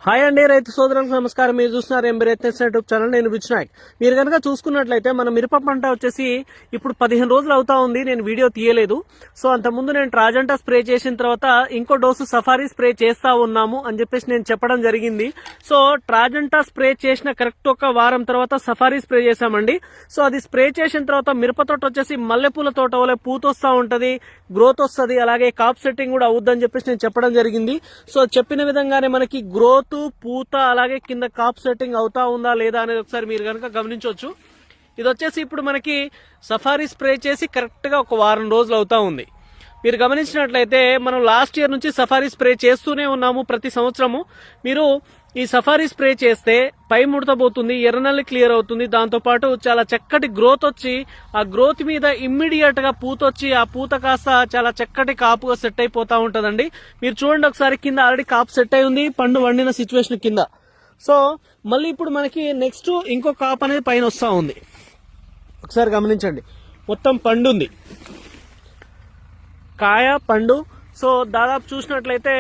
Hi అండి, రైతు సోదరులకు నమస్కారం. మీరు చూస్తున్నారు ఎంబీ రైతు యూట్యూబ్ ఛానల్. నేను విజ్నాయక్. మీరు కనుక చూసుకున్నట్లయితే మన మిరప పంట వచ్చేసి ఇప్పుడు 15 రోజులు అవుతా ఉంది. నేను వీడియో తీయలేదు. సో అంతకుముందు నేను ట్రాజెంటా స్ప్రే చేసిన తర్వాత ఇంకో డోసు సఫారీ స్ప్రే చేస్తా ఉన్నాము అని చెప్పేసి నేను చెప్పడం జరిగింది. సో ట్రాజెంటా స్ప్రే చేసిన కరెక్ట్ ఒక వారం తర్వాత సఫారీ స్ప్రే చేశామండి. సో అది స్ప్రే చేసిన తర్వాత మిరప తోట వచ్చేసి మల్లెపూల తోట వల్ల పూత వస్తూ ఉంటది, గ్రోత్ వస్తుంది, అలాగే కాప్ సెట్టింగ్ కూడా అవుద్దని చెప్పేసి నేను చెప్పడం జరిగింది. సో చెప్పిన విధంగానే మనకి గ్రోత్, పూత, అలాగే కింద కాప్ సెట్టింగ్ అవుతా ఉందా లేదా అనేది ఒకసారి మీరు కనుక గమనించవచ్చు. ఇది వచ్చేసి ఇప్పుడు మనకి సఫారీ స్ప్రే చేసి కరెక్ట్ గా ఒక వారం రోజులు అవుతా ఉంది. మీరు గమనించినట్లయితే మనం లాస్ట్ ఇయర్ నుంచి సఫారీ స్ప్రే చేస్తూనే ఉన్నాము ప్రతి సంవత్సరము. మీరు ఈ సఫారీ స్ప్రే చేస్తే పై ముడత పోతుంది, ఎర్రనల్లి క్లియర్ అవుతుంది, దాంతోపాటు చాలా చక్కటి గ్రోత్ వచ్చి ఆ గ్రోత్ మీద ఇమ్మీడియట్ గా పూత వచ్చి ఆ పూత కాస్త చాలా చక్కటి కాపుగా సెట్ అయిపోతా ఉంటదండి. మీరు చూడండి ఒకసారి, కింద ఆల్రెడీ కాపు సెట్ అయి ఉంది పండు వండిన సిచ్యువేషన్ కింద. సో మళ్ళీ ఇప్పుడు మనకి నెక్స్ట్ ఇంకో కాపు అనేది పైన వస్తా ఉంది. ఒకసారి గమనించండి, మొత్తం పండు ఉంది, కాయ పండు. సో దాదాపు చూసినట్లయితే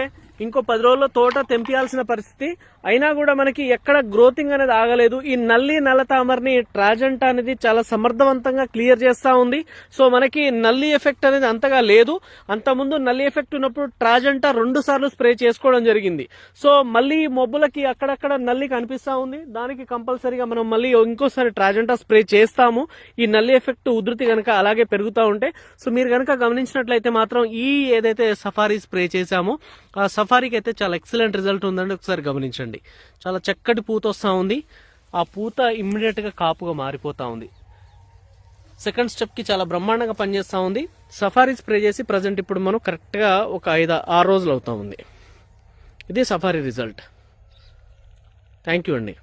ఇంకో 10 రోజుల్లో తోట తెంపియాల్సిన పరిస్థితి. అయినా కూడా మనకి ఎక్కడ గ్రోతింగ్ అనేది ఆగలేదు. ఈ నల్లి నల్ల తామరని ట్రాజెంటా అనేది చాలా సమర్థవంతంగా క్లియర్ చేస్తా ఉంది. సో మనకి నల్లి ఎఫెక్ట్ అనేది అంతగా లేదు. అంతకుముందు నల్లి ఎఫెక్ట్ ఉన్నప్పుడు ట్రాజెంటా 2 సార్లు స్ప్రే చేసుకోవడం జరిగింది. సో మళ్ళీ మొబ్బులకి అక్కడక్కడ నల్లి కనిపిస్తా ఉంది. దానికి కంపల్సరీగా మనం మళ్ళీ ఇంకోసారి ట్రాజెంటా స్ప్రే చేస్తాము, ఈ నల్లి ఎఫెక్ట్ ఉధృతి కనుక అలాగే పెరుగుతూ ఉంటే. సో మీరు కనుక గమనించినట్లయితే మాత్రం ఈ ఏదైతే సఫారీ స్ప్రే చేశామో ఆ సఫారీకి అయితే చాలా ఎక్సలెంట్ రిజల్ట్ ఉందండి. ఒకసారి గమనించండి, చాలా చక్కటి పూత వస్తూ ఉంది. ఆ పూత ఇమ్మీడియట్ గా కాపుగా మారిపోతా ఉంది. సెకండ్ స్టెప్ కి చాలా బ్రహ్మాండంగా పనిచేస్తా ఉంది. సఫారీ స్ప్రే చేసి ప్రజెంట్ ఇప్పుడు మనం కరెక్ట్ గా ఒక 5-6 రోజులు అవుతా ఉంది. ఇది సఫారీ రిజల్ట్. థ్యాంక్ యూ అండి.